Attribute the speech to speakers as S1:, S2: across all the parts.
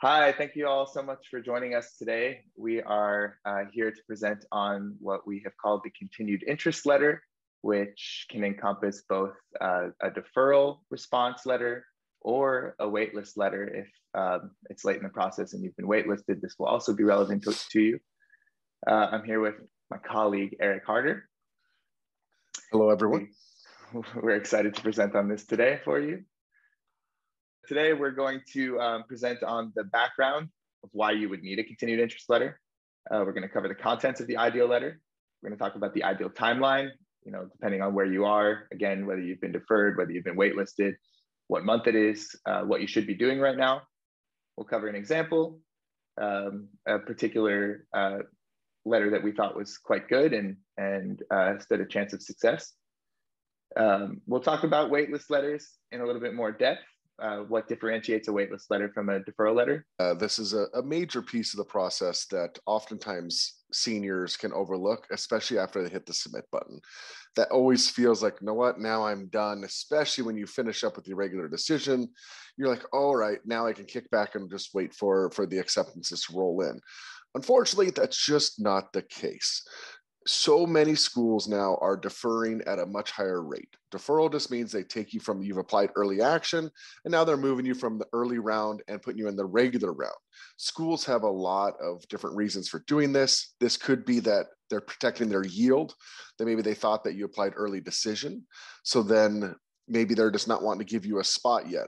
S1: Hi, thank you all so much for joining us today. We are here to present on what we have called the continued interest letter, which can encompass both a deferral response letter or a waitlist letter. If it's late in the process and you've been waitlisted, this will also be relevant to you. I'm here with my colleague, Eric Harter.
S2: Hello, everyone.
S1: We're excited to present on this today for you. Today, we're going to present on the background of why you would need a continued interest letter. We're going to cover the contents of the ideal letter. We're going to talk about the ideal timeline, depending on where you are, again, whether you've been deferred, whether you've been waitlisted, what month it is, what you should be doing right now. We'll cover an example, a particular letter that we thought was quite good and stood a chance of success. We'll talk about waitlist letters in a little bit more depth. What differentiates a waitlist letter from a deferral letter?
S2: This is a major piece of the process that oftentimes seniors can overlook, especially after they hit the submit button. That always feels like, you know what, now I'm done, especially when you finish up with the regular decision. You're like, all right, now I can kick back and just wait for the acceptances to roll in. Unfortunately, that's just not the case. So many schools now are deferring at a much higher rate. Deferral just means they take you from you've applied early action, and now they're moving you from the early round and putting you in the regular round. Schools have a lot of different reasons for doing this. This could be that they're protecting their yield, that maybe they thought that you applied early decision. So then maybe they're just not wanting to give you a spot yet.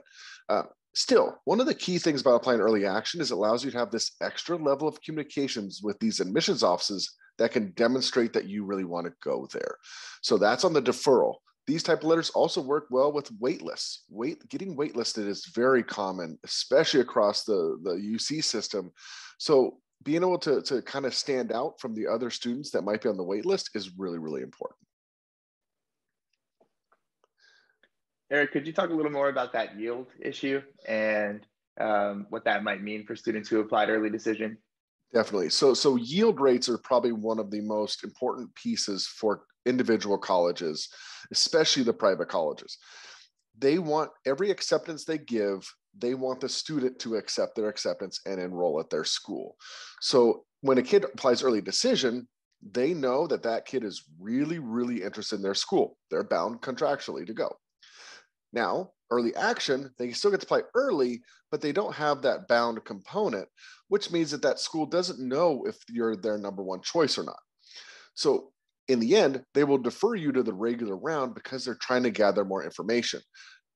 S2: Still, one of the key things about applying early action is it allows you to have this extra level of communications with these admissions offices that can demonstrate that you really want to go there. So that's on the deferral. These type of letters also work well with waitlists. Getting waitlisted is very common, especially across the UC system. So being able to kind of stand out from the other students that might be on the waitlist is really, really important.
S1: Eric, could you talk a little more about that yield issue and what that might mean for students who applied early decision?
S2: Definitely. So yield rates are probably one of the most important pieces for individual colleges, especially the private colleges. They want every acceptance they give, they want the student to accept their acceptance and enroll at their school. So when a kid applies early decision, they know that that kid is really, really interested in their school. They're bound contractually to go. Now, early action, they still get to apply early, but they don't have that bound component, which means that that school doesn't know if you're their number one choice or not. So in the end, they will defer you to the regular round because they're trying to gather more information,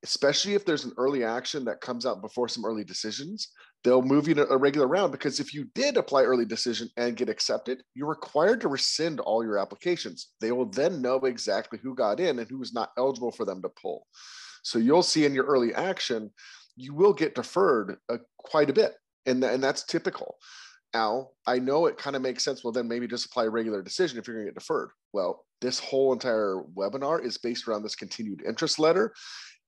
S2: especially if there's an early action that comes out before some early decisions. They'll move you to a regular round because if you did apply early decision and get accepted, you're required to rescind all your applications. They will then know exactly who got in and who was not eligible for them to pull. So you'll see in your early action, you will get deferred quite a bit. And that's typical. Now, I know it kind of makes sense. Well, then maybe just apply a regular decision if you're going to get deferred. Well, this whole entire webinar is based around this continued interest letter.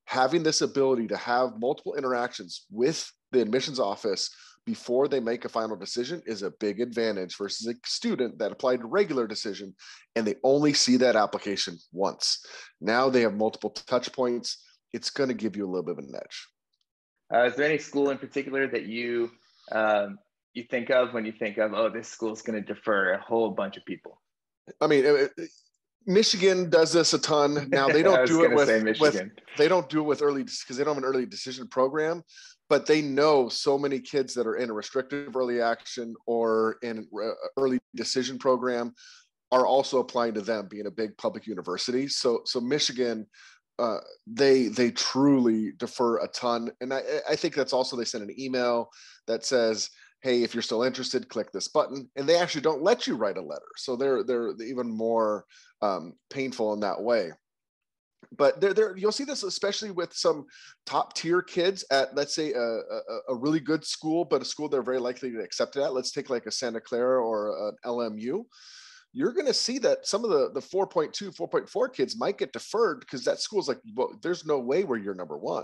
S2: Having this ability to have multiple interactions with the admissions office before they make a final decision is a big advantage versus a student that applied regular decision and they only see that application once. Now they have multiple touch points. It's going to give you a little bit of an edge.
S1: Is there any school in particular that you think of when you think of, oh, this school is going to defer a whole bunch of people?
S2: I mean, Michigan does this a ton. Now they don't do it with they don't do it with early because they don't have an early decision program, but they know so many kids that are in a restrictive early action or in early decision program are also applying to them, being a big public university. So Michigan, they truly defer a ton. And I think that's also, they send an email that says, hey, if you're still interested, click this button. And they actually don't let you write a letter. So they're even more painful in that way. But you'll see this especially with some top tier kids at, let's say, a really good school, but a school they're very likely to accept it at. Let's take like a Santa Clara or an LMU. You're going to see that some of the 4.2, 4.4 kids might get deferred because that school's like, well, there's no way where you're number one.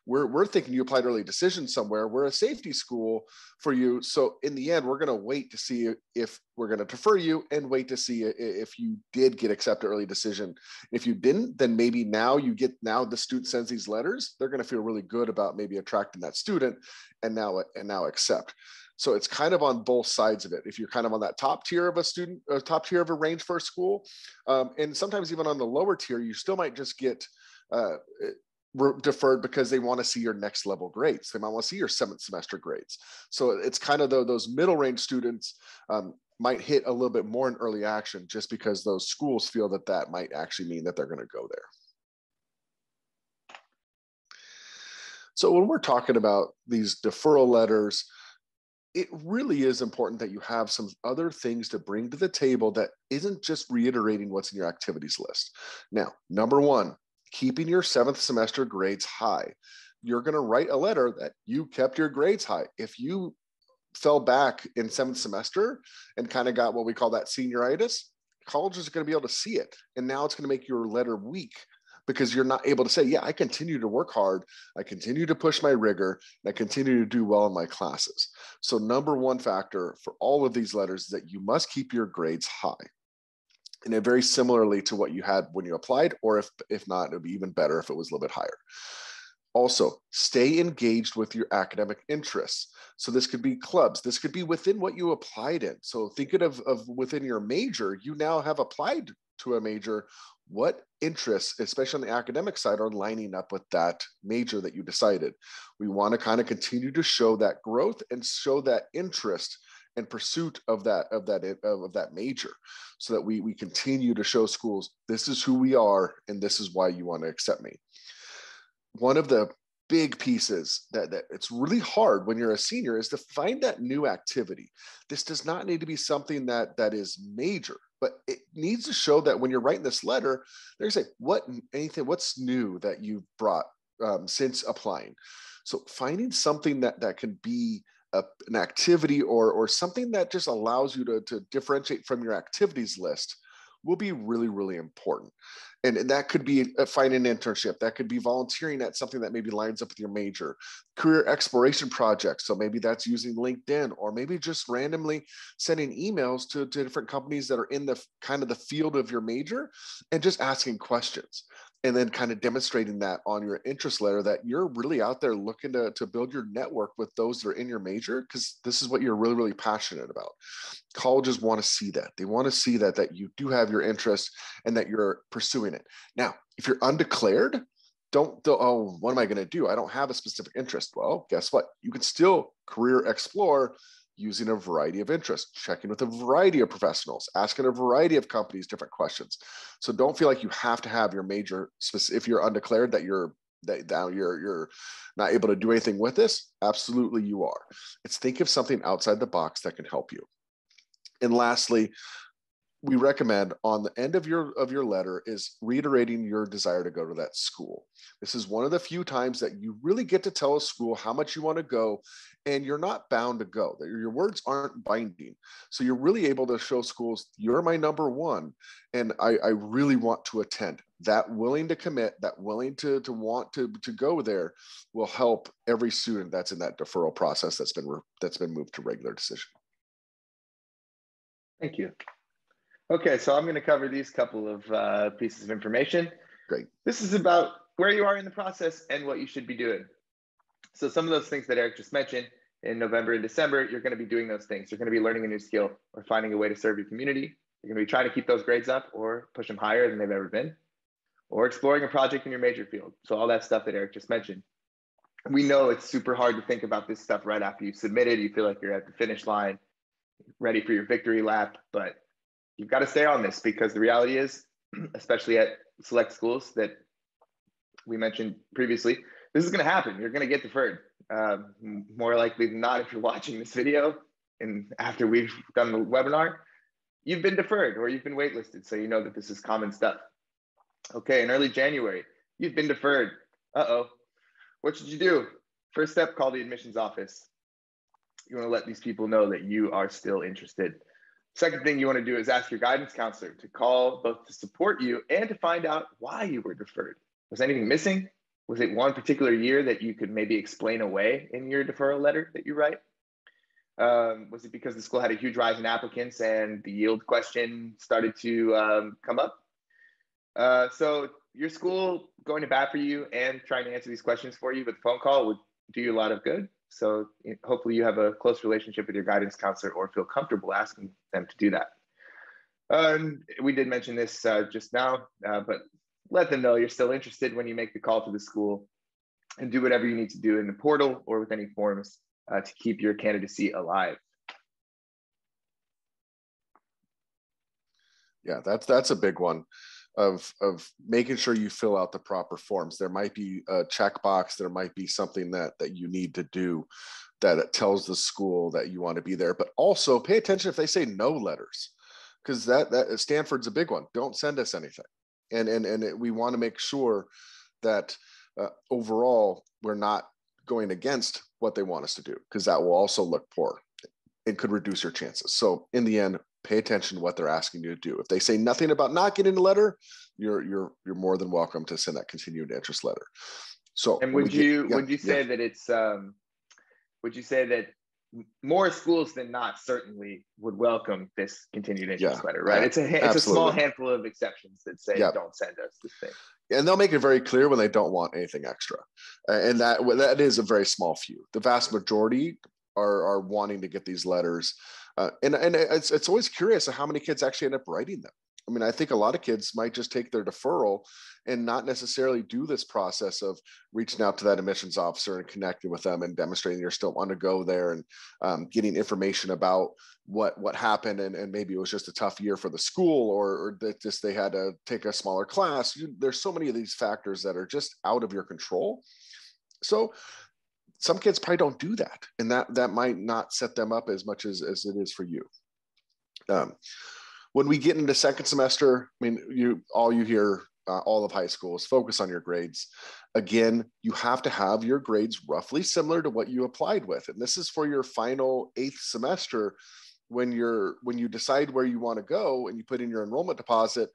S2: we're thinking you applied early decision somewhere. We're a safety school for you. So in the end, we're going to wait to see if we're going to defer you and wait to see if you did get accepted early decision. If you didn't, then maybe now the student sends these letters. They're going to feel really good about maybe attracting that student and now accept. So it's kind of on both sides of it. If you're kind of on that top tier of a student, or top tier of a range for a school, and sometimes even on the lower tier, you still might just get deferred because they want to see your next level grades. They might want to see your 7th semester grades. So it's kind of those middle range students might hit a little bit more in early action just because those schools feel that might actually mean that they're going to go there. So when we're talking about these deferral letters, it really is important that you have some other things to bring to the table that isn't just reiterating what's in your activities list. Now, number one, keeping your 7th semester grades high. You're going to write a letter that you kept your grades high. If you fell back in 7th semester and kind of got what we call that senioritis, colleges are going to be able to see it. And now it's going to make your letter weak because you're not able to say, yeah, I continue to work hard, I continue to push my rigor, and I continue to do well in my classes. So number one factor for all of these letters is that you must keep your grades high. And it very similarly to what you had when you applied, or if not, it would be even better if it was a little bit higher. Also, stay engaged with your academic interests. So this could be clubs. This could be within what you applied in. So think of within your major, you now have applied to a major. What interests, especially on the academic side, are lining up with that major that you decided? We want to kind of continue to show that growth and show that interest and pursuit of that major, so that we continue to show schools, this is who we are and this is why you want to accept me. One of the big pieces that it's really hard when you're a senior is to find that new activity. This does not need to be something that is major, but it needs to show that when you're writing this letter, they're going to say, what's new that you've brought since applying? So finding something that can be an activity or something that just allows you to differentiate from your activities list will be really, really important. And that could be finding an internship. That could be volunteering at something that maybe lines up with your major. Career exploration projects. So maybe that's using LinkedIn, or maybe just randomly sending emails to different companies that are in the kind of the field of your major and just asking questions. And then kind of demonstrating that on your interest letter that you're really out there looking to build your network with those that are in your major, because this is what you're really, really passionate about. Colleges want to see that. They want to see that you do have your interest and that you're pursuing it. Now, if you're undeclared, oh, what am I going to do? I don't have a specific interest. Well, guess what? You can still career explore using a variety of interests, checking with a variety of professionals, asking a variety of companies different questions. So don't feel like you have to have your major, if you're undeclared, that you're not able to do anything with this. Absolutely you are. It's think of something outside the box that can help you. And lastly, we recommend on the end of your letter is reiterating your desire to go to that school. This is one of the few times that you really get to tell a school how much you want to go, and you're not bound to go. Your words aren't binding. So you're really able to show schools, you're my number one, and I really want to attend. That willing to commit, that willing to want to go there will help every student that's in that deferral process that's been moved to regular decision.
S1: Thank you. Okay, so I'm going to cover these couple of pieces of information.
S2: Great.
S1: This is about where you are in the process and what you should be doing. So some of those things that Eric just mentioned, in November and December, you're going to be doing those things. You're going to be learning a new skill or finding a way to serve your community. You're going to be trying to keep those grades up or push them higher than they've ever been, or exploring a project in your major field. So all that stuff that Eric just mentioned. We know it's super hard to think about this stuff right after you've submitted. You feel like you're at the finish line, ready for your victory lap, but you've got to stay on this, because the reality is, especially at select schools that we mentioned previously, this is going to happen. You're going to get deferred. More likely than not, if you're watching this video and after we've done the webinar, you've been deferred or you've been waitlisted. So you know that this is common stuff. Okay, in early January, you've been deferred. Uh-oh. What should you do? First step, call the admissions office. You want to let these people know that you are still interested. Second thing you want to do is ask your guidance counselor to call, both to support you and to find out why you were deferred. Was anything missing? Was it one particular year that you could maybe explain away in your deferral letter that you write? Was it because the school had a huge rise in applicants and the yield question started to come up? So your school going to bat for you and trying to answer these questions for you with a phone call would do you a lot of good. So hopefully you have a close relationship with your guidance counselor or feel comfortable asking them to do that. We did mention this just now, but let them know you're still interested when you make the call to the school, and do whatever you need to do in the portal or with any forms to keep your candidacy alive.
S2: Yeah, that's a big one of making sure you fill out the proper forms. There might be a checkbox, there might be something that you need to do that it tells the school that you want to be there, but also pay attention if they say no letters, because that Stanford's a big one. Don't send us anything. And we want to make sure that overall we're not going against what they want us to do, because that will also look poor and could reduce your chances. So in the end, pay attention to what they're asking you to do. If they say nothing about not getting a letter, you're more than welcome to send that continued interest letter. So,
S1: and would you say that it's would you say that more schools than not certainly would welcome this continued interest letter, right? It's a small handful of exceptions that say don't send us this thing.
S2: And they'll make it very clear when they don't want anything extra. And that is a very small few. The vast majority are wanting to get these letters. And it's always curious how many kids actually end up writing them. I mean, I think a lot of kids might just take their deferral and not necessarily do this process of reaching out to that admissions officer and connecting with them and demonstrating you still want to go there, and getting information about what happened, and maybe it was just a tough year for the school, or that just they had to take a smaller class. There's so many of these factors that are just out of your control. So some kids probably don't do that, and that might not set them up as much as it is for you. When we get into second semester, I mean, you hear all of high school is focus on your grades. Again, you have to have your grades roughly similar to what you applied with, and this is for your final 8th semester. When you decide where you want to go and you put in your enrollment deposit,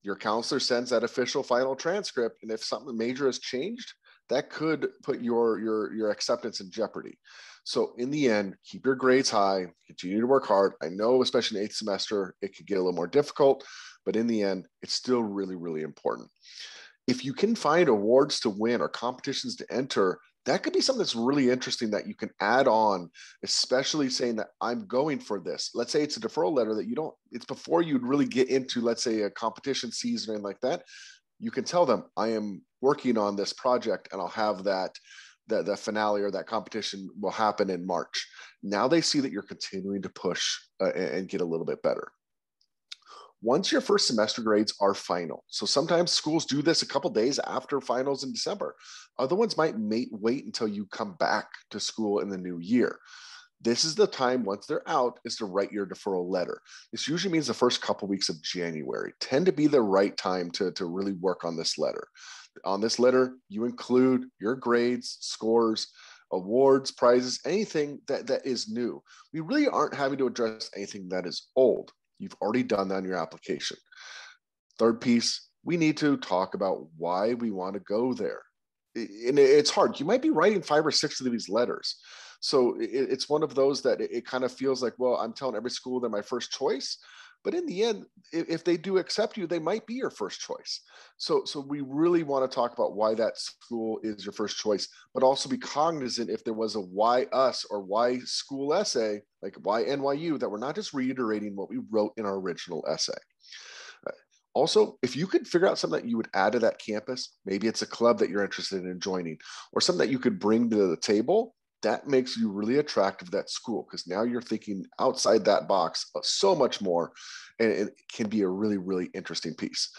S2: your counselor sends that official final transcript, and if something major has changed, that could put your acceptance in jeopardy. So in the end, keep your grades high, continue to work hard. I know, especially in 8th semester, it could get a little more difficult, but in the end, it's still really, really important. If you can find awards to win or competitions to enter, that could be something that's really interesting that you can add on, especially saying that I'm going for this. Let's say it's a deferral letter that it's before you'd really get into, let's say, a competition season or anything like that. You can tell them, I am working on this project and I'll have the finale or that competition will happen in March. Now they see that you're continuing to push and get a little bit better. Once your first semester grades are final, so sometimes schools do this a couple days after finals in December. Other ones might wait until you come back to school in the new year. This is the time, once they're out, is to write your deferral letter. This usually means the first couple weeks of January tend to be the right time to really work on this letter. On this letter, you include your grades, scores, awards, prizes, anything that is new. We really aren't having to address anything that is old. You've already done that on your application. Third piece, we need to talk about why we want to go there. And it's hard. You might be writing 5 or 6 of these letters. So it's one of those that it kind of feels like, well, I'm telling every school they're my first choice. But in the end, if they do accept you, they might be your first choice. So we really want to talk about why that school is your first choice, but also be cognizant if there was a why us or why school essay, like why NYU, that we're not just reiterating what we wrote in our original essay. Also, if you could figure out something that you would add to that campus, maybe it's a club that you're interested in joining or something that you could bring to the table, that makes you really attractive to that school, because now you're thinking outside that box so much more, and it can be a really, really interesting piece.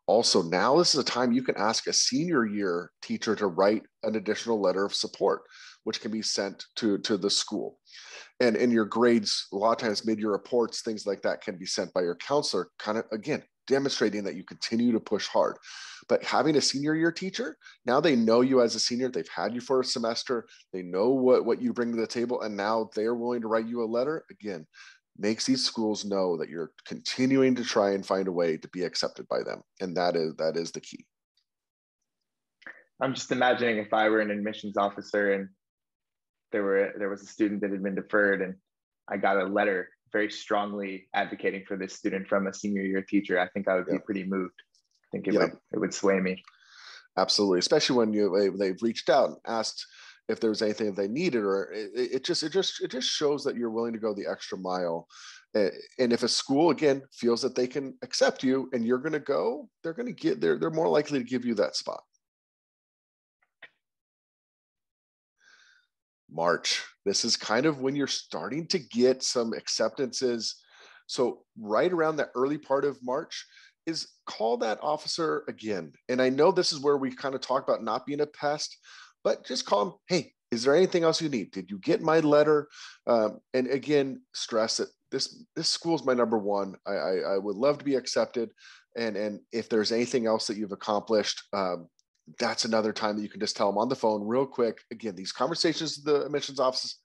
S2: Also, now this is a time you can ask a senior year teacher to write an additional letter of support, which can be sent to the school. And in your grades, a lot of times mid-year reports, things like that can be sent by your counselor, kind of, again, demonstrating that you continue to push hard. But having a senior year teacher, now they know you as a senior, they've had you for a semester, they know what you bring to the table, and now they're willing to write you a letter. Again, makes these schools know that you're continuing to try and find a way to be accepted by them. And that is the key.
S1: I'm just imagining if I were an admissions officer and there was a student that had been deferred, and I got a letter very strongly advocating for this student from a senior year teacher. I think I would be pretty moved. I think it would sway me.
S2: Absolutely, especially when they've reached out and asked if there was anything that they needed, or it just shows that you're willing to go the extra mile. And if a school again feels that they can accept you and you're going to go, they're more likely to give you that spot. March. This is kind of when you're starting to get some acceptances. So right around the early part of March is call that officer again. And I know this is where we kind of talk about not being a pest, but just call them, hey, is there anything else you need? Did you get my letter? And again, stress that this school is my number one. I would love to be accepted. And if there's anything else that you've accomplished, that's another time that you can just tell them on the phone real quick. Again, these conversations with the admissions offices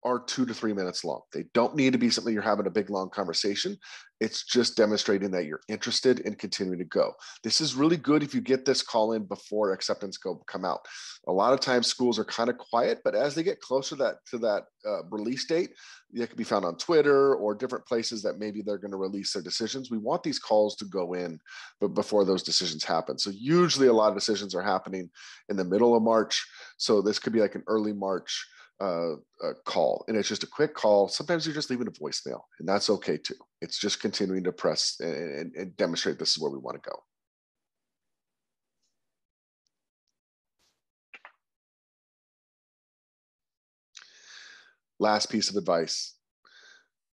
S2: are 2 to 3 minutes long. They don't need to be something you're having a big, long conversation. It's just demonstrating that you're interested in continuing to go. This is really good if you get this call in before acceptance come out. A lot of times schools are kind of quiet, but as they get closer to that release date, it can be found on Twitter or different places that maybe they're going to release their decisions. We want these calls to go in, but before those decisions happen. So usually a lot of decisions are happening in the middle of March. So this could be like an early March call, and it's just a quick call. Sometimes you're just leaving a voicemail, and that's okay too. It's just continuing to press and demonstrate this is where we want to go. Last piece of advice.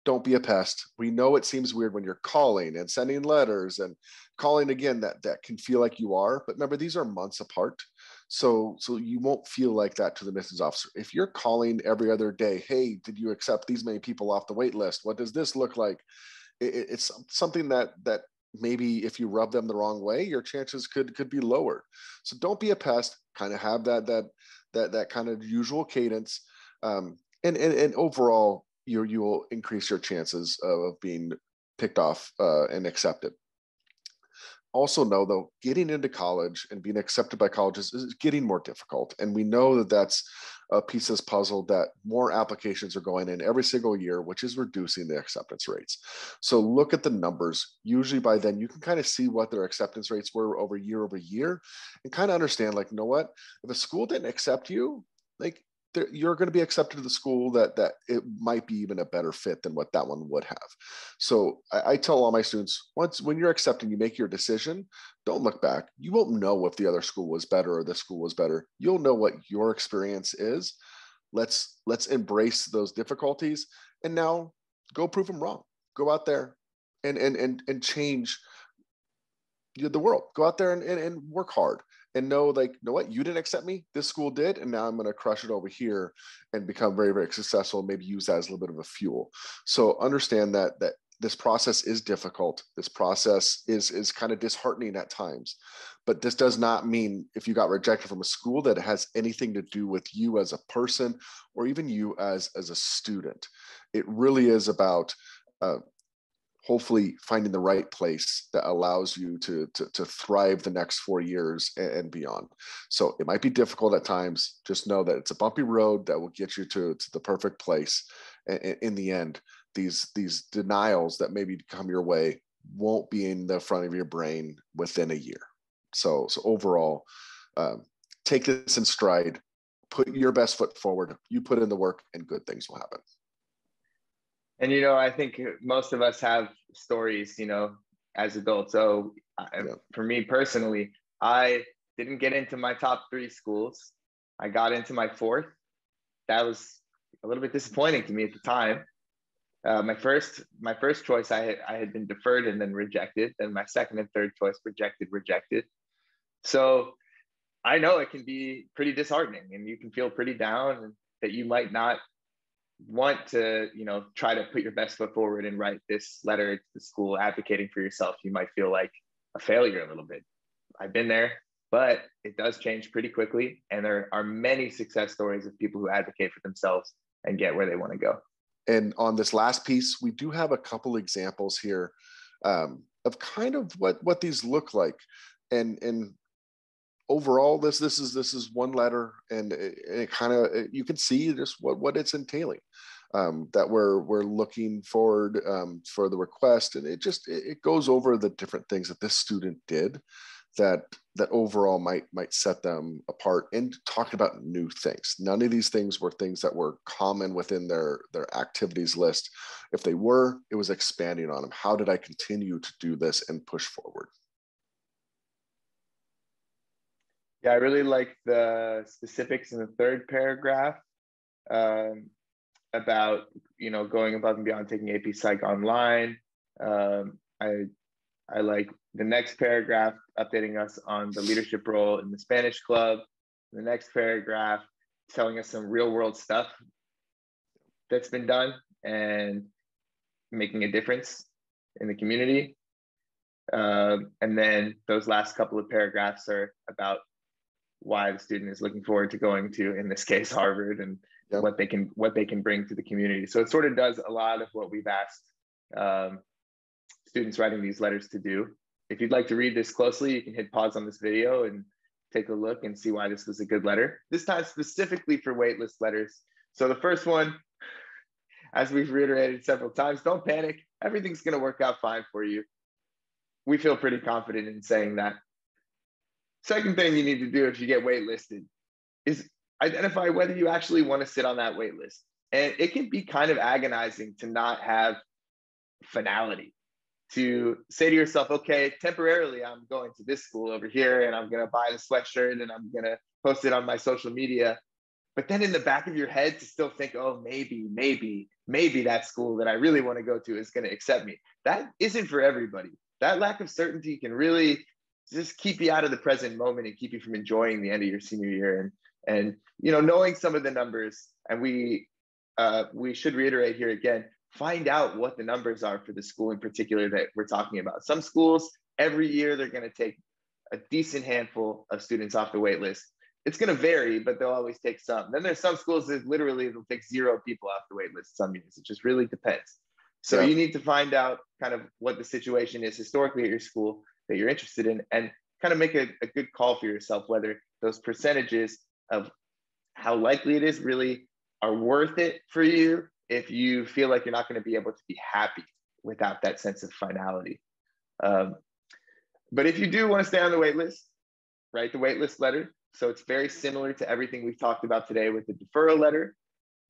S2: Don't be a pest. We know it seems weird when you're calling and sending letters and calling again, that can feel like you are, but remember, these are months apart. So you won't feel like that to the admissions officer. If you're calling every other day, hey, did you accept these many people off the wait list? What does this look like? It's something that maybe if you rub them the wrong way, your chances could be lower. So don't be a pest. Kind of have that kind of usual cadence, and overall, you will increase your chances of being picked off and accepted. Also know, though, getting into college and being accepted by colleges is getting more difficult. And we know that that's a piece of this puzzle, that more applications are going in every single year, which is reducing the acceptance rates. So look at the numbers. Usually by then you can kind of see what their acceptance rates were over year and kind of understand, like, you know what, if a school didn't accept you, like, you're going to be accepted to the school that it might be even a better fit than what that one would have. So I tell all my students, when you're accepting, you make your decision, don't look back. You won't know if the other school was better or this school was better. You'll know what your experience is. Let's embrace those difficulties, and now go prove them wrong. Go out there and change the world. Go out there and work hard. And know, like, you know what, you didn't accept me, this school did, and now I'm going to crush it over here and become very, very successful, and maybe use that as a little bit of a fuel. So understand that this process is difficult. This process is kind of disheartening at times, but this does not mean, if you got rejected from a school, that it has anything to do with you as a person or even you as a student. It really is about hopefully finding the right place that allows you to thrive the next 4 years and beyond. So it might be difficult at times. Just know that it's a bumpy road that will get you to the perfect place. In the end, these denials that maybe come your way won't be in the front of your brain within a year. So overall, take this in stride, put your best foot forward, you put in the work, and good things will happen.
S1: And, I think most of us have stories, as adults. So for me personally, I didn't get into my top 3 schools. I got into my 4th. That was a little bit disappointing to me at the time. My first choice, I had been deferred and then rejected. Then my second and third choice, rejected. So I know it can be pretty disheartening, and you can feel pretty down, and that you might not want to, try to put your best foot forward and write this letter to the school advocating for yourself. You might feel like a failure a little bit. I've been there, but it does change pretty quickly. And there are many success stories of people who advocate for themselves and get where they want to go.
S2: And on this last piece, we do have a couple examples here of kind of what these look like. And overall, this is one letter, and it kind of, you can see just what it's entailing. That we're looking forward for the request, and it goes over the different things that this student did that overall might set them apart, and talking about new things. None of these things were things that were common within their activities list. If they were, it was expanding on them. How did I continue to do this and push forward?
S1: Yeah, I really like the specifics in the third paragraph about, going above and beyond, taking AP Psych online. I like the next paragraph, updating us on the leadership role in the Spanish club. The next paragraph, telling us some real world stuff that's been done and making a difference in the community. And then those last couple of paragraphs are about why the student is looking forward to going to, in this case, Harvard, and
S2: Yep.
S1: what they can bring to the community. So it sort of does a lot of what we've asked students writing these letters to do. If you'd like to read this closely, you can hit pause on this video and take a look and see why this was a good letter. This time specifically for waitlist letters. So the first one, as we've reiterated several times, don't panic. Everything's going to work out fine for you. We feel pretty confident in saying that. Second thing you need to do if you get waitlisted is identify whether you actually want to sit on that wait list. And it can be kind of agonizing to not have finality, to say to yourself, okay, temporarily I'm going to this school over here and I'm going to buy the sweatshirt and I'm going to post it on my social media. But then in the back of your head to still think, oh, maybe that school that I really want to go to is going to accept me. That isn't for everybody. That lack of certainty can really just keep you out of the present moment and keep you from enjoying the end of your senior year. And knowing some of the numbers, and we should reiterate here again, find out what the numbers are for the school in particular that we're talking about. Some schools, every year, they're going to take a decent handful of students off the wait list. It's going to vary, but they'll always take some. Then there's some schools that literally they'll take 0 people off the wait list some years. It just really depends. So you need to find out kind of what the situation is historically at your school that you're interested in, and kind of make a good call for yourself, whether those percentages of how likely it is really are worth it for you if you feel like you're not going to be able to be happy without that sense of finality. But if you do want to stay on the wait list, write the wait list letter. So it's very similar to everything we've talked about today with the deferral letter,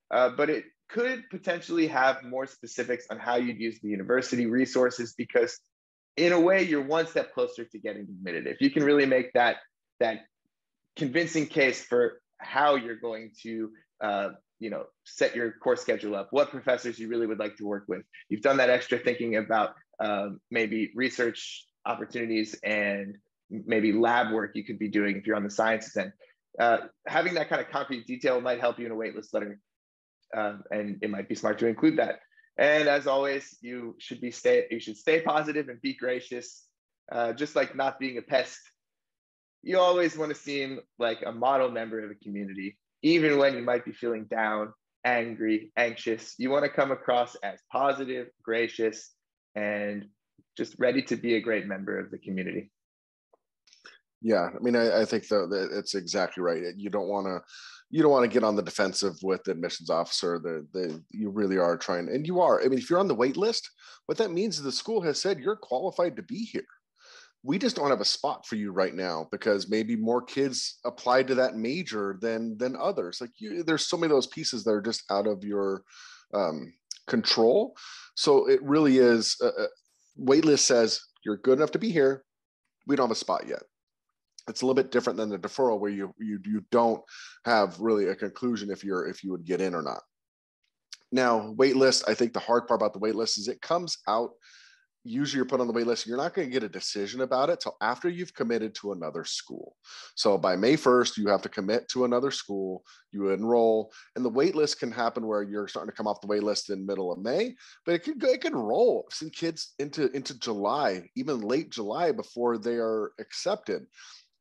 S1: but it could potentially have more specifics on how you'd use the university resources, because in a way, you're one step closer to getting admitted. If you can really make that convincing case for how you're going to set your course schedule up, what professors you really would like to work with. You've done that extra thinking about maybe research opportunities and maybe lab work you could be doing if you're on the sciences end. Having that kind of concrete detail might help you in a waitlist letter, and it might be smart to include that. And as always, you should stay positive and be gracious. Just like not being a pest, you always want to seem like a model member of a community, even when you might be feeling down, angry, anxious. You want to come across as positive, gracious, and just ready to be a great member of the community.
S2: Yeah, I mean, I think that it's exactly right. You don't want to get on the defensive with the admissions officer. You really are trying, and you are. I mean, if you're on the wait list, what that means is the school has said you're qualified to be here. We just don't have a spot for you right now because maybe more kids applied to that major than others. Like there's so many of those pieces that are just out of your control. So it really is. Waitlist says you're good enough to be here. We don't have a spot yet. It's a little bit different than the deferral where you don't have really a conclusion if you would get in or not. Now, waitlist, I think the hard part about the waitlist is it comes out. Usually you're put on the wait list. You're not going to get a decision about it till after you've committed to another school. So by May 1st, you have to commit to another school, you enroll, and the wait list can happen where you're starting to come off the wait list in middle of May, but it can roll some kids into July, even late July before they are accepted.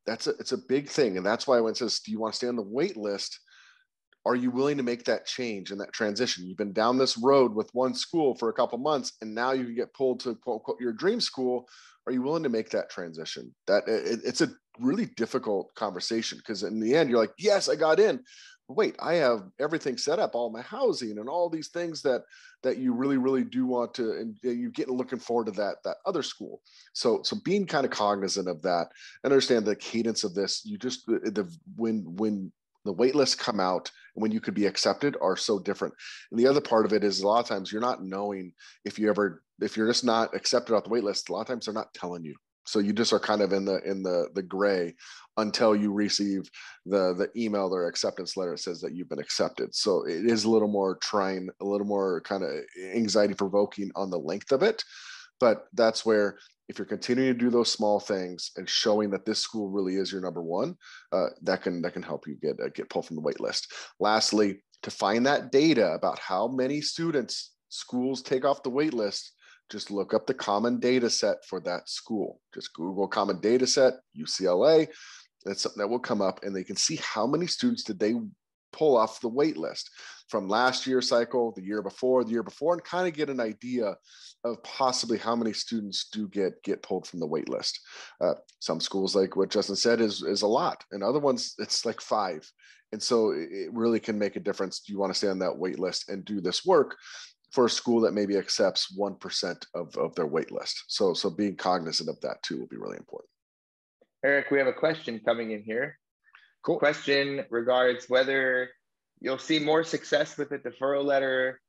S2: It's a big thing. And that's why when it says, do you want to stay on the wait list? Are you willing to make that change and that transition? You've been down this road with one school for a couple months, and now you can get pulled to quote unquote your dream school. Are you willing to make that transition? It's a really difficult conversation, because in the end you're like, yes, I got in. But wait, I have everything set up, all my housing and all these things that you really, really do want to, and you get looking forward to that other school. So being kind of cognizant of that and understand the cadence of this. You just when the wait lists come out and when you could be accepted are so different. And the other part of it is a lot of times you're not knowing if you're just not accepted off the wait list. A lot of times they're not telling you. So you just are kind of in the gray until you receive the email or acceptance letter that says that you've been accepted. So it is a little more trying, a little more kind of anxiety provoking on the length of it. But that's where, if you're continuing to do those small things and showing that this school really is your number one, that can help you get pulled from the wait list. Lastly, to find that data about how many students schools take off the wait list, just look up the common data set for that school. Just Google common data set, UCLA. That's something that will come up, and they can see how many students did they pull off the wait list from last year's cycle, the year before, and kind of get an idea of possibly how many students do get pulled from the wait list. Some schools, like what Justin said, is a lot, and other ones it's like 5. And so it really can make a difference. Do you want to stay on that wait list and do this work for a school that maybe accepts 1% of their wait list? So being cognizant of that too will be really important.
S1: Eric, we have a question coming in here.
S2: Cool.
S1: Question regards whether you'll see more success with a deferral letter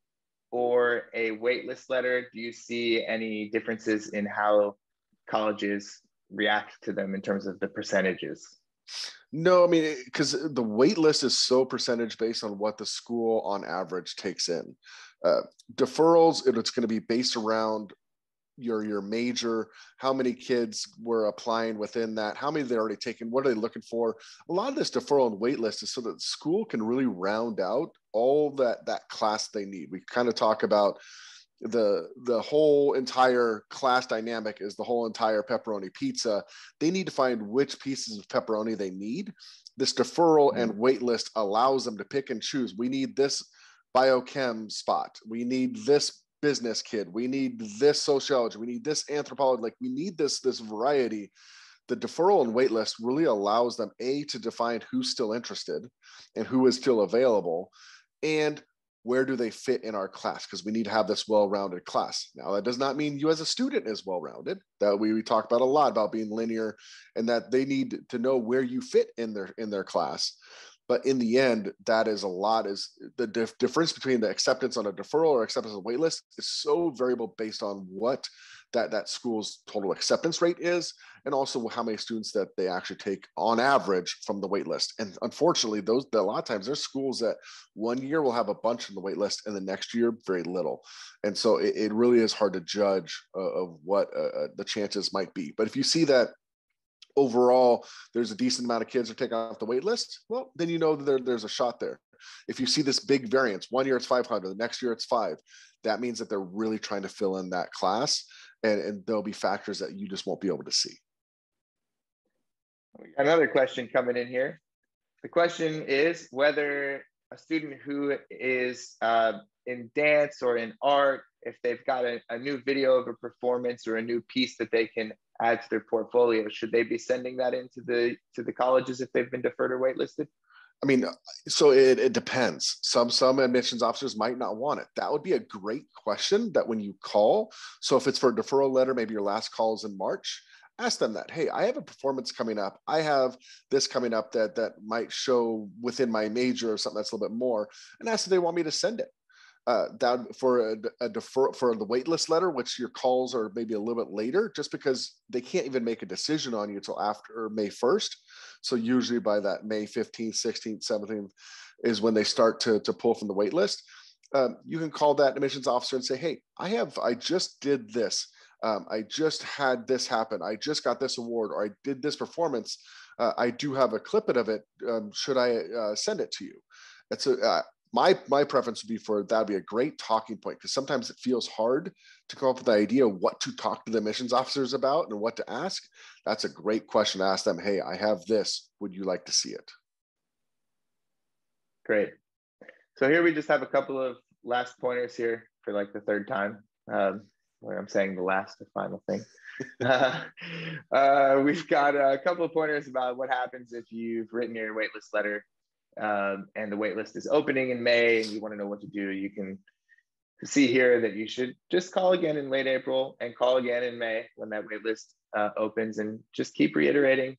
S1: or a waitlist letter. Do you see any differences in how colleges react to them in terms of the percentages?
S2: No, I mean, because the wait list is so percentage based on what the school on average takes in. Deferrals, it's going to be based around your major, how many kids were applying within that, how many they're already taken, what are they looking for. A lot of this deferral and wait list is so that the school can really round out all that class they need. We kind of talk about the whole entire class dynamic is the whole entire pepperoni pizza. They need to find which pieces of pepperoni they need. This deferral and wait list allows them to pick and choose. We need this biochem spot. We need this business kid. We need this sociology. We need this anthropology. Like, we need this variety. The deferral and wait list really allows them, A, to define who's still interested and who is still available, and where do they fit in our class, because we need to have this well-rounded class. Now, that does not mean you as a student is well-rounded. That we talk about a lot about being linear, and that they need to know where you fit in their class. But in the end, that is a lot, is the difference between the acceptance on a deferral or acceptance on a wait list is so variable based on what that school's total acceptance rate is, and also how many students that they actually take on average from the wait list. And unfortunately, a lot of times there's schools that one year will have a bunch on the wait list and the next year very little. And so it really is hard to judge of what the chances might be. But if you see that overall there's a decent amount of kids are taking off the wait list, well, then you know that there's a shot there. If you see this big variance, one year it's 500, the next year it's 5, that means that they're really trying to fill in that class, and there'll be factors that you just won't be able to see.
S1: Another question coming in here. The question is whether a student who is in dance or in art, if they've got a new video of a performance or a new piece that they can add to their portfolio, should they be sending that into the colleges if they've been deferred or waitlisted?
S2: I mean, so it depends. Some admissions officers might not want it. That would be a great question that when you call. So if it's for a deferral letter, maybe your last call is in March, ask them that, hey, I have a performance coming up. I have this coming up that might show within my major or something that's a little bit more, and ask if they want me to send it. That for a defer for the waitlist letter, which your calls are maybe a little bit later, just because they can't even make a decision on you until after May 1st. So usually by that May 15th, 16th, 17th is when they start to pull from the wait list. You can call that admissions officer and say, hey, I just did this. I just had this happen. I just got this award, or I did this performance. I do have a clip of it. Should I send it to you? That's my preference would be that'd be a great talking point, because sometimes it feels hard to come up with the idea of what to talk to the admissions officers about and what to ask. That's a great question to ask them. Hey, I have this. Would you like to see it?
S1: Great. So here we just have a couple of last pointers here for like the third time. where I'm saying the last or final thing. We've got a couple of pointers about what happens if you've written your waitlist letter and the waitlist is opening in May and you want to know what to do. You can see here that you should just call again in late April and call again in May when that waitlist opens, and just keep reiterating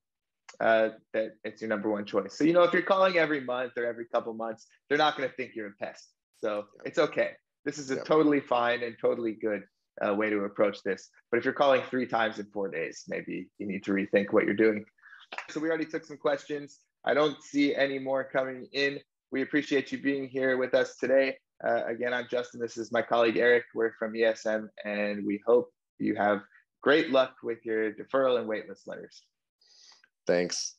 S1: that it's your number one choice. So, you know, if you're calling every month or every couple months, they're not going to think you're a pest. So it's okay. This is a totally fine and totally good way to approach this. But if you're calling 3 times in 4 days, maybe you need to rethink what you're doing. So we already took some questions. I don't see any more coming in. We appreciate you being here with us today. Again, I'm Justin. This is my colleague, Eric. We're from ESM, and we hope you have great luck with your deferral and waitlist letters.
S2: Thanks.